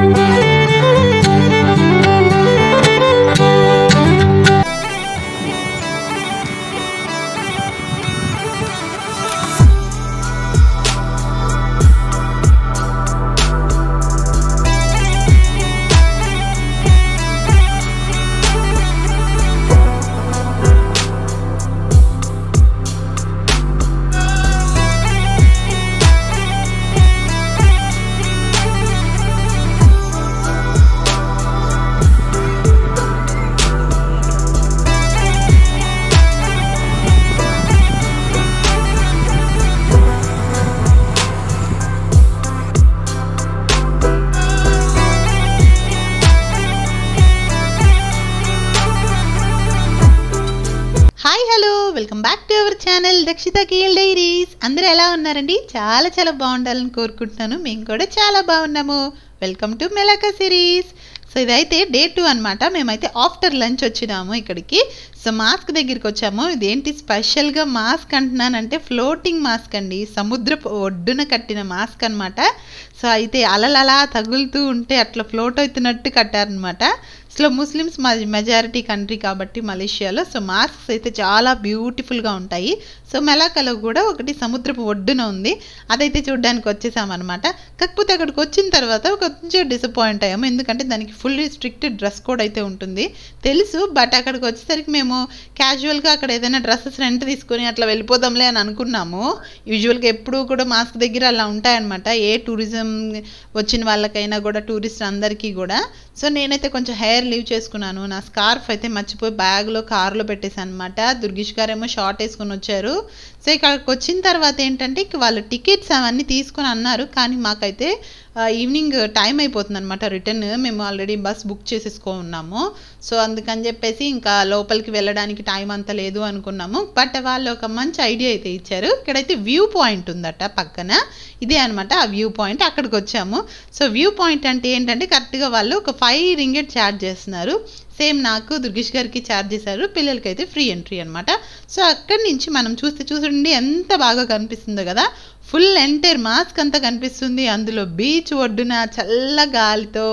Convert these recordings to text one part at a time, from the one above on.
Hi hello welcome back to our channel Dakshitha KL diaries. అందరూ ఎలా ఉన్నారండి? చాలా బాగుండాలని కోరుకుంటున్నాను. మేము కూడా చాలా బాగున్నాము. Welcome to Melaka series. So ఇదైతే డే 2 అనమాట. మేమైతే ఆఫ్టర్ లంచ్ వచ్చినాము ఇక్కడికి. సో మాస్క్ దగ్గరికి వచ్చాము. ఇదేంటి స్పెషల్గా మాస్క్ అంటున్నానంటే ఫ్లోటింగ్ మాస్క్ అండి, సముద్రపు ఒడ్డున కట్టిన మాస్క్ అనమాట. సో అయితే అలలలా తగులుతూ ఉంటే అట్లా ఫ్లోట్ అవుతున్నట్టు కట్టారనమాట. సో ముస్లిమ్స్ మెజారిటీ కంట్రీ కాబట్టి మలేషియాలో. సో మాస్క్స్ అయితే చాలా బ్యూటిఫుల్గా ఉంటాయి. సో మెలాకాలో కూడా ఒకటి సముద్రపు ఒడ్డున ఉంది, అదైతే చూడడానికి వచ్చేసామన్నమాట. కాకపోతే అక్కడికి వచ్చిన తర్వాత కొంచెం డిసప్పాయింట్ అయ్యాము, ఎందుకంటే దానికి ఫుల్ స్ట్రిక్ట్ డ్రెస్ కోడ్ అయితే ఉంటుంది తెలుసు. బట్ అక్కడికి వచ్చేసరికి మేము క్యాజువల్గా అక్కడ ఏదైనా డ్రెస్సెస్ రెంట్ తీసుకొని అట్లా వెళ్ళిపోదాంలే అని అనుకున్నాము. యూజువల్గా ఎప్పుడూ కూడా మాస్క్ దగ్గర అలా ఉంటాయన్నమాట, ఏ టూరిజం వచ్చిన వాళ్ళకైనా కూడా, టూరిస్ట్ అందరికీ కూడా. సో నేనైతే కొంచెం హెయిర్ లీవ్ చేసుకున్నాను. నా స్కార్ఫ్ అయితే మర్చిపోయి బ్యాగ్లో కార్లో పెట్టేసాను అనమాట. దుర్గేష్ గారు ఏమో షార్ట్ వేసుకొని వచ్చారు. సో ఇక్కడికి వచ్చిన తర్వాత ఏంటంటే వాళ్ళు టికెట్స్ అవన్నీ తీసుకొని అన్నారు, కానీ మాకైతే ఈవినింగ్ టైం అయిపోతుంది అనమాట రిటర్న్. మేము ఆల్రెడీ బస్ బుక్ చేసేసుకున్నాము. సో అందుకని చెప్పేసి ఇంకా లోపలికి వెళ్ళడానికి టైం అంత లేదు అనుకున్నాము. బట్ వాళ్ళు ఒక మంచి ఐడియా అయితే ఇచ్చారు. ఇక్కడైతే వ్యూ పాయింట్ ఉందట పక్కన, ఇదే అనమాట ఆ వ్యూ పాయింట్. అక్కడికి వచ్చాము. సో వ్యూ పాయింట్ అంటే ఏంటంటే కరెక్ట్గా వాళ్ళు ఒక 5 రింగిట్ ఛార్జ్ చేస్తున్నారు. సేమ్ నాకు దుర్గేష్ గారికి ఛార్జ్ చేశారు, పిల్లలకి అయితే ఫ్రీ ఎంట్రీ అనమాట. సో అక్కడి నుంచి మనం చూడండి ఎంత బాగా కనిపిస్తుందో కదా, ఫుల్ ఎంటైర్ మాస్క్ అంతా కనిపిస్తుంది. అందులో బీచ్ ఒడ్డున చల్ల గాలితో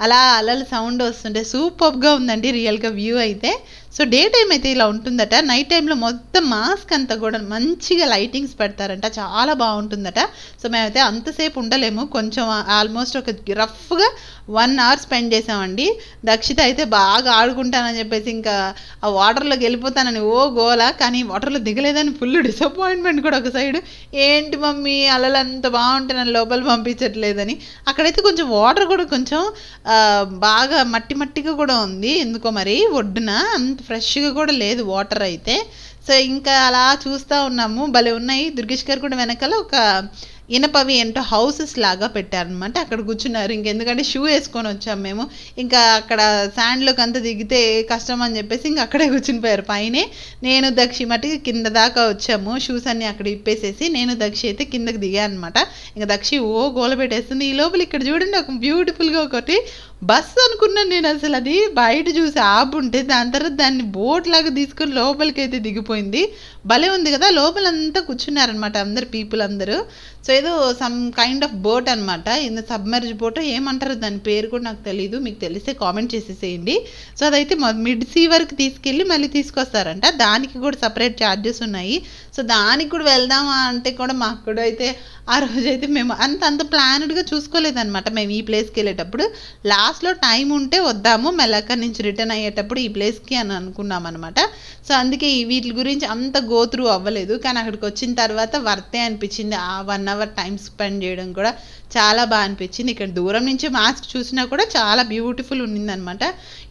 అలా అలల సౌండ్ వస్తుంటే సూపర్గా ఉందండి రియల్గా వ్యూ అయితే. సో డే టైం అయితే ఇలా ఉంటుందట, నైట్ టైంలో మొత్తం మాస్క్ అంతా కూడా మంచిగా లైటింగ్స్ పెడతారంట, చాలా బాగుంటుందట. సో మేమైతే అంతసేపు ఉండలేము, కొంచెం ఆల్మోస్ట్ ఒక రఫ్గా 1 అవర్ స్పెండ్ చేసామండి. దక్షిత అయితే బాగా ఆడుకుంటానని చెప్పేసి ఇంకా ఆ వాటర్లోకి వెళ్ళిపోతానని ఓ గోల, కానీ వాటర్లో దిగలేదని ఫుల్ డిసప్పాయింట్మెంట్ కూడా ఒక సైడ్. ఏంటి మమ్మీ అలలు అంత బాగుంటే నన్ను లోపల పంపించట్లేదని. అక్కడైతే కొంచెం వాటర్ కూడా కొంచెం బాగా మట్టిగా కూడా ఉంది ఎందుకో మరి, ఒడ్డున అంత ఫ్రెష్గా కూడా లేదు వాటర్ అయితే. సో ఇంకా అలా చూస్తూ ఉన్నాము, భలే ఉన్నాయి. దుర్గేష్ గారు కూడా వెనకాల ఒక ఇనపవి ఏంటో హౌసెస్ లాగా పెట్టారనమాట, అక్కడ కూర్చున్నారు. ఇంకెందుకంటే షూ వేసుకొని వచ్చాము మేము, ఇంకా అక్కడ శాండ్లోకి అంతా దిగితే కష్టం అని చెప్పేసి ఇంకా అక్కడే కూర్చునిపోయారు పైనే. నేను దక్షి మటుకు కింద దాకా వచ్చాము, షూస్ అన్ని అక్కడ ఇప్పేసేసి నేను దక్షి అయితే కిందకి దిగాను అనమాట. ఇంకా దక్షి ఓ గోల పెట్టేస్తుంది. ఈ లోపల ఇక్కడ చూడండి ఒక బ్యూటిఫుల్గా ఒకటి బస్ అనుకున్నాను నేను, అసలు అది బయట చూసి ఆపుంటే దాని తర్వాత దాన్ని బోట్ లాగా తీసుకొని లోపలికి అయితే దిగిపోయింది. భలే ఉంది కదా, లోపలంతా కూర్చున్నారనమాట అందరు పీపుల్ అందరూ. సో ఏదో సమ్ కైండ్ ఆఫ్ బోట్ అనమాట, ఇంత సబ్మర్జ్ బోట్ ఏమంటారు దాని పేరు కూడా నాకు తెలియదు, మీకు తెలిస్తే కామెంట్ చేసేసేయండి. సో అదైతే మిడ్ సీ వరకు తీసుకెళ్ళి మళ్ళీ తీసుకొస్తారంట, దానికి కూడా సపరేట్ ఛార్జెస్ ఉన్నాయి. సో దానికి కూడా వెళ్దామా అంటే కూడా మాకు కూడా అయితే ఆ రోజైతే మేము అంత ప్లానెడ్గా చూసుకోలేదన్నమాట. మేము ఈ ప్లేస్కి వెళ్ళేటప్పుడు లాస్ట్లో టైం ఉంటే వద్దాము, మెలాకా నుంచి రిటర్న్ అయ్యేటప్పుడు ఈ ప్లేస్కి అని అనుకున్నాం అనమాట. సో అందుకే వీటి గురించి అంత గో త్రూ అవ్వలేదు, కానీ అక్కడికి వచ్చిన తర్వాత వర్తే అనిపించింది. ఆ 1 అవర్ టైం స్పెండ్ చేయడం కూడా చాలా బాగా అనిపించింది. ఇక్కడ దూరం నుంచి మాస్క్ చూసినా కూడా చాలా బ్యూటిఫుల్ ఉండిందనమాట.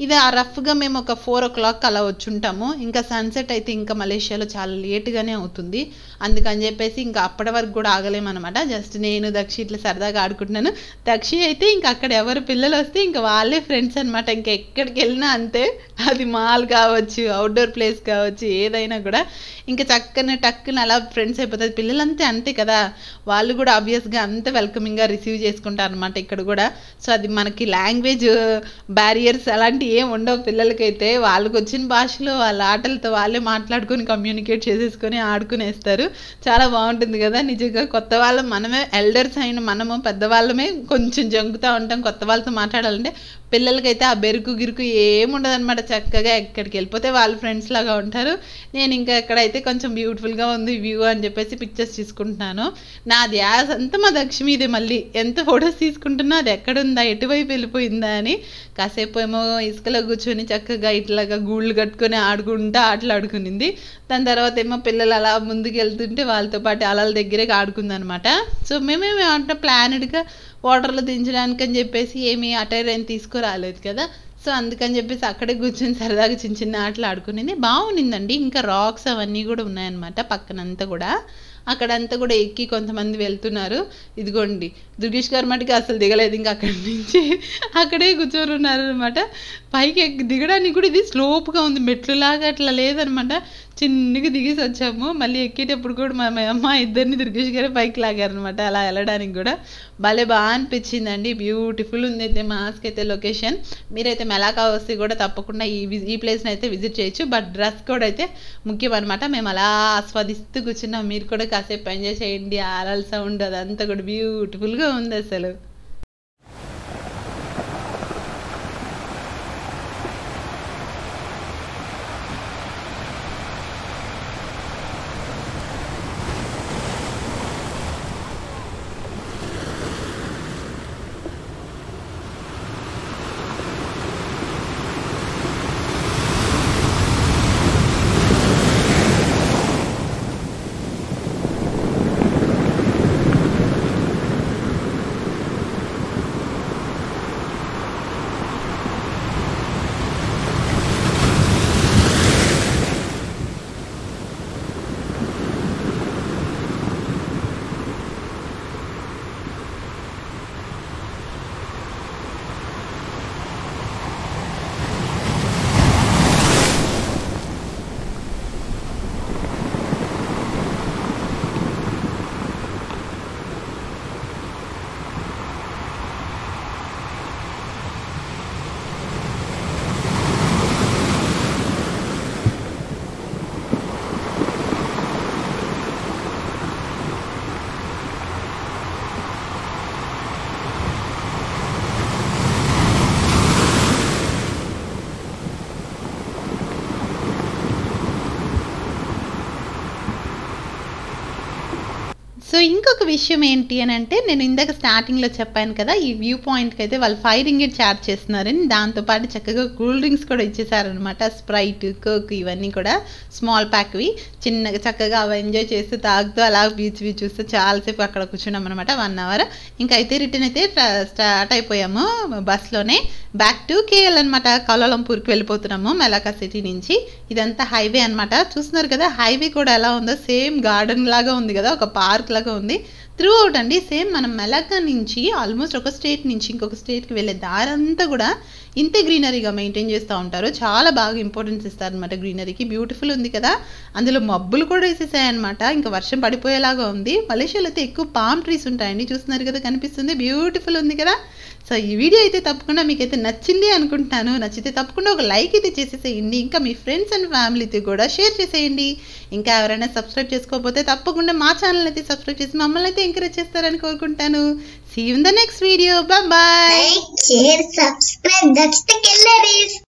ఇది ఆ రఫ్గా మేము ఒక 4 o'clock అలా వచ్చుంటాము. ఇంకా సన్సెట్ అయితే ఇంకా మలేషియాలో చాలా లేట్గానే అవుతుంది, అందుకని చెప్పేసి ఇంకా అప్పటి వరకు కూడా ఆగలేమన్నమాట. జస్ట్ నేను దక్షి ఇట్లా సరదాగా ఆడుకుంటున్నాను. దక్షి అయితే ఇంకా అక్కడ ఎవరు పిల్లలు వస్తే ఇంకా వాళ్ళే ఫ్రెండ్స్ అనమాట. ఇంకా ఎక్కడికి వెళ్ళినా అంతే, అది మాల్ కావచ్చు, అవుట్డోర్ ప్లేస్ కావచ్చు, ఏదైనా కూడా ఇంకా చక్కని టక్కున అలా ఫ్రెండ్స్ అయిపోతుంది. పిల్లలంతే అంతే కదా, వాళ్ళు కూడా ఆబ్వియస్గా అంత వెల్కమింగ్గా రిసీవ్ చేసుకుంటారు అనమాట ఇక్కడ కూడా. సో అది మనకి లాంగ్వేజ్ బ్యారియర్స్ అలాంటివి ఏం ఉండవు పిల్లలకైతే. వాళ్ళకి వచ్చిన భాషలో వాళ్ళ ఆటలతో వాళ్ళే మాట్లాడుకొని కమ్యూనికేట్ చేసేసుకొని ఆడుకునేస్తారు. చాలా బాగుంటుంది కదా నిజంగా. కొత్త వాళ్ళం మనమే, ఎల్డర్స్ అయిన మనము పెద్దవాళ్ళమే కొంచెం జంకుతూ ఉంటాం కొత్త వాళ్ళతో మాట్లాడాలంటే. పిల్లలకైతే ఆ బెరుకు గిరుకు ఏముండదు అనమాట. చక్కగా ఎక్కడికి వెళ్ళిపోతే వాళ్ళు ఫ్రెండ్స్ లాగా ఉంటారు. నేను ఇంకా ఎక్కడైతే కొంచెం బ్యూటిఫుల్గా ఉంది వ్యూ అని చెప్పేసి పిక్చర్స్ తీసుకుంటున్నాను. నా ధ్యాస అంతా మా దక్షిమీదే. మళ్ళీ ఎంత ఫొటోస్ తీసుకుంటున్నా అది ఎక్కడుందా, ఎటువైపు వెళ్ళిపోయిందా అని. కాసేపు ఏమో ఇసుకలో కూర్చొని చక్కగా ఇట్లాగా గూళ్ళు కట్టుకొని ఆడుకుంటా ఆటలాడుకునింది. దాని తర్వాత ఏమో పిల్లలు అలా ముందుకు వెళ్తుంటే వాళ్ళతో పాటు అలల దగ్గరే ఆడుకుందనమాట. సో మేమేమి అంటే ప్లానెడ్గా వాటర్లో దించడానికి అని చెప్పేసి ఏమి అటైర్ ఏం తీసుకురాలేదు కదా. సో అందుకని చెప్పేసి అక్కడే కూర్చొని సరదాగా చిన్న చిన్న ఆటలు ఆడుకునేది. బాగుండిందండి. ఇంకా రాక్స్ అవన్నీ కూడా ఉన్నాయన్నమాట పక్కనంతా కూడా. అక్కడంతా కూడా ఎక్కి కొంతమంది వెళ్తున్నారు. ఇదిగోండి దుర్గేష్ గారు మటుకు అసలు దిగలేదు, ఇంకా అక్కడి నుంచి అక్కడే కూర్చొని ఉన్నారు అనమాట. పైకి దిగడానికి కూడా ఇది స్లోప్గా ఉంది, మెట్లులాగా అట్లా లేదనమాట. చిన్నగా దిగేసి వచ్చాము. మళ్ళీ ఎక్కేటప్పుడు కూడా మా అమ్మ ఇద్దరిని దుర్గేష్ గారే పైకి లాగారనమాట అలా వెళ్ళడానికి కూడా. భలే బాగా అనిపించిందండి. బ్యూటిఫుల్ ఉంది అయితే మాస్క్ అయితే లొకేషన్. మీరైతే మెలాకా వస్తే కూడా తప్పకుండా ఈ ప్లేస్ని అయితే విజిట్ చేయొచ్చు. బట్ డ్రెస్ కోడ్ అయితే ముఖ్యం అనమాట. మేము అలా ఆస్వాదిస్తూ కూర్చున్నాం. మీరు కూడా కాసేపు ఎంజాయ్ చేయండి. అలల సౌండ్ అదంతా కూడా బ్యూటిఫుల్గా ఉంది అసలు. సో ఇంకొక విషయం ఏంటి అని అంటే, నేను ఇందాక స్టార్టింగ్లో చెప్పాను కదా, ఈ వ్యూ పాయింట్కి అయితే వాళ్ళు 5 రింగిట్ ఛార్జ్ చేస్తున్నారని. దాంతోపాటు చక్కగా కూల్ డ్రింక్స్ కూడా ఇచ్చేసారనమాట. స్ప్రైట్, కోక్ ఇవన్నీ కూడా స్మాల్ ప్యాక్వి. చిన్నగా చక్కగా అవి ఎంజాయ్ చేస్తూ తాగుతూ అలా బీచ్ చూస్తూ చాలాసేపు అక్కడ కూర్చున్నాం అనమాట 1 అవర్. ఇంకా అయితే రిటర్న్ అయితే స్టార్ట్ అయిపోయాము బస్లోనే. బ్యాక్ టు కేఎల్ అనమాట. కౌలాలంపూర్కి వెళ్ళిపోతున్నాము మెలాకా సిటీ నుంచి. ఇదంతా హైవే అనమాట. చూస్తున్నారు కదా హైవే కూడా ఎలా ఉందో, సేమ్ గార్డెన్ లాగా ఉంది కదా, ఒక పార్క్ లాగా ఉంది త్రూ అవుట్ అండి. సేమ్ మనం మెలాకా నుంచి ఆల్మోస్ట్ ఒక స్టేట్ నుంచి ఇంకొక స్టేట్కి వెళ్ళే దారంతా కూడా ఇంతే గ్రీనరీగా మెయింటైన్ చేస్తూ ఉంటారు. చాలా బాగా ఇంపార్టెన్స్ ఇస్తారు అనమాట గ్రీనరీకి. బ్యూటిఫుల్ ఉంది కదా. అందులో మబ్బులు కూడా వేసేసాయన్నమాట. ఇంకా వర్షం పడిపోయేలాగా ఉంది. మలేషియాలో అయితే ఎక్కువ పామ్ ట్రీస్ ఉంటాయండి. చూస్తున్నారు కదా, కనిపిస్తుంది. బ్యూటిఫుల్ ఉంది కదా. సో ఈ వీడియో అయితే తప్పకుండా మీకైతే నచ్చింది అనుకుంటున్నాను. నచ్చితే తప్పకుండా ఒక లైక్ అయితే చేసేసేయండి. ఇంకా మీ ఫ్రెండ్స్ అండ్ ఫ్యామిలీతో కూడా షేర్ చేసేయండి. ఇంకా ఎవరైనా సబ్స్క్రైబ్ చేసుకోకపోతే తప్పకుండా మా ఛానల్ అయితే సబ్స్క్రైబ్ చేసి మమ్మల్ని అయితే ఎంకరేజ్ చేస్తారని కోరుకుంటాను. See you in the next video. Bye bye. Like, share, subscribe. That's the killer is.